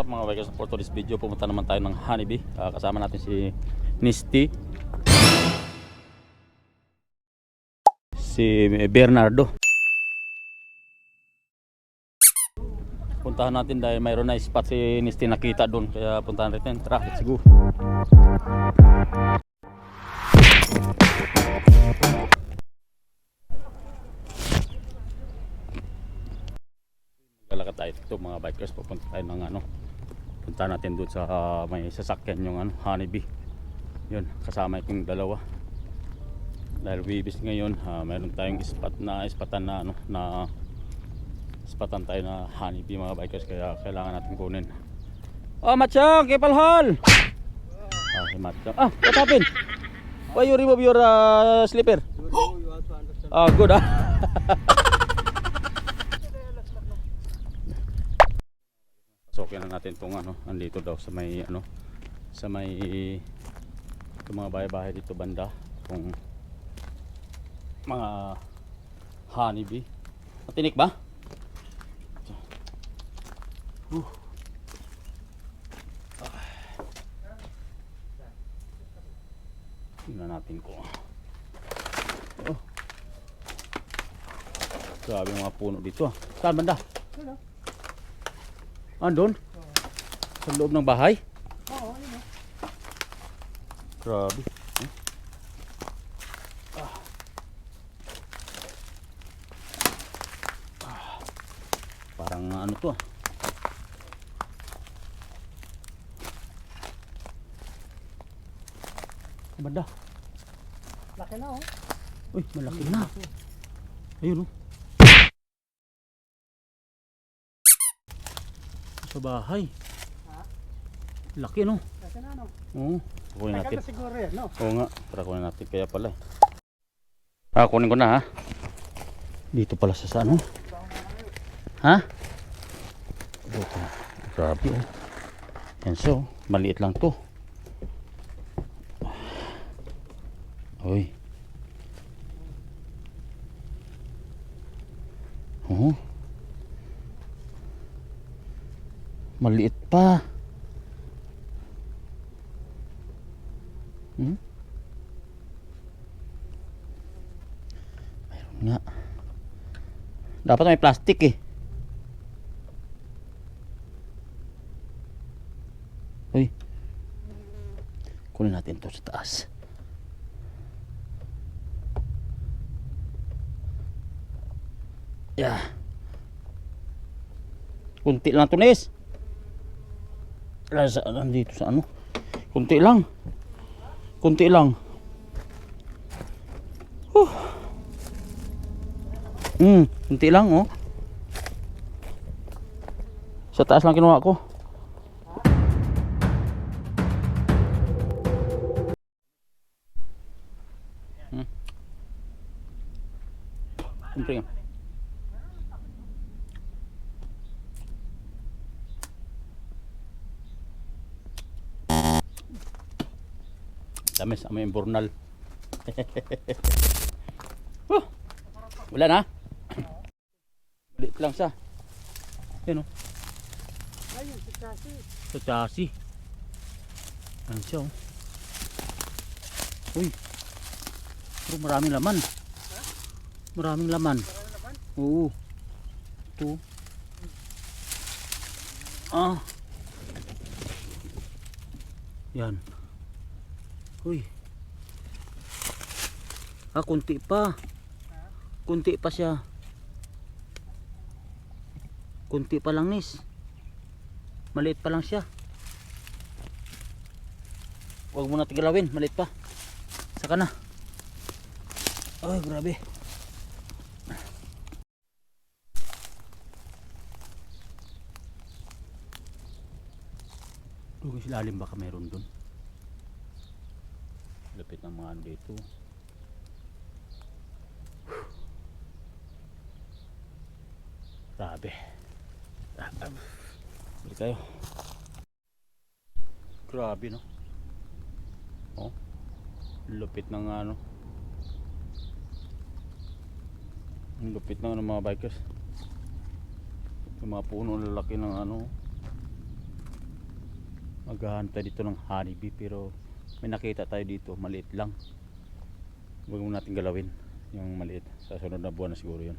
up mga bikers, for today's video pumunta naman tayo ng Honeybee. Kasama natin si Nisty, si Bernardo. Puntahan natin dahil mayroon na spot si Nisty nakita doon, kaya puntahan natin. Tara, let's go. Lalakad tayo dito mga bikers, pupunta tayo ng punta natin doon sa may sasakyan yung Honeybee. Yun, kasama yung dalawa. Dahil Wibis ngayon, meron tayong spotan na spotan tayo na Honeybee mga bikers, kaya kailangan natin kunin. Oh, Machang, Kipalhal! Si Machang. What happened? Why you remove your slipper? Good Sokin na natin itong andito daw sa may sa may itong mga bahay-bahay dito banda, itong mga Honeybee. Matinik ba? Tingnan natin ko. Grabe mga puno dito. Saan banda? Andun? Sa loob ng bahay? Oo, yun o. Grabe. Parang ano to Banda. Laki na o. Uy, malaki na. Ayun o. Sa bahay. Laki no. Laki na no. Oo. Kunin natin. Tagal na siguro yan no. Oo nga. Tara kunin natin. Kaya pala kunin ko na ha. Dito pala sa ano. Ha? Dito. Grabe oh. Yan so. Maliit lang to. Uy. Maliit pa. Mayroon nga. Dapat may plastic eh. Uy. Kunin natin to sa taas. Yeah. Kunti lang to, Nes. Nandito sa ano? Kunti lang. Kunti lang. Kunti lang oh. Sa taas lang kinuha ko. Siyempre nga. Tamis, may imburnal. Wala na. Balit lang siya. Yan o. Ayun, si Chasi. Sa chassis. Ano siya o. Uy. Pero maraming laman. Maraming laman. Oo. Ito. Yan. Uy. Kunti pa. Kunti pa siya. Kunti pa lang, Nis. Maliit pa lang siya. Huwag mo na tigalawin, maliit pa. Saka na. Ay, grabe. Dugay silalim baka meron dun. Lapit ng mga dito. Grabe. Balik tayo. Grabe no. Oh. Lupit ng Ang lupit ng mga bikers. Yung mga puno lalaki ng maghahanap tayo dito ng honeybee, pero may nakita tayo dito, maliit lang. Huwag mo natin galawin yung maliit, sa sunod na buwan na siguro yun.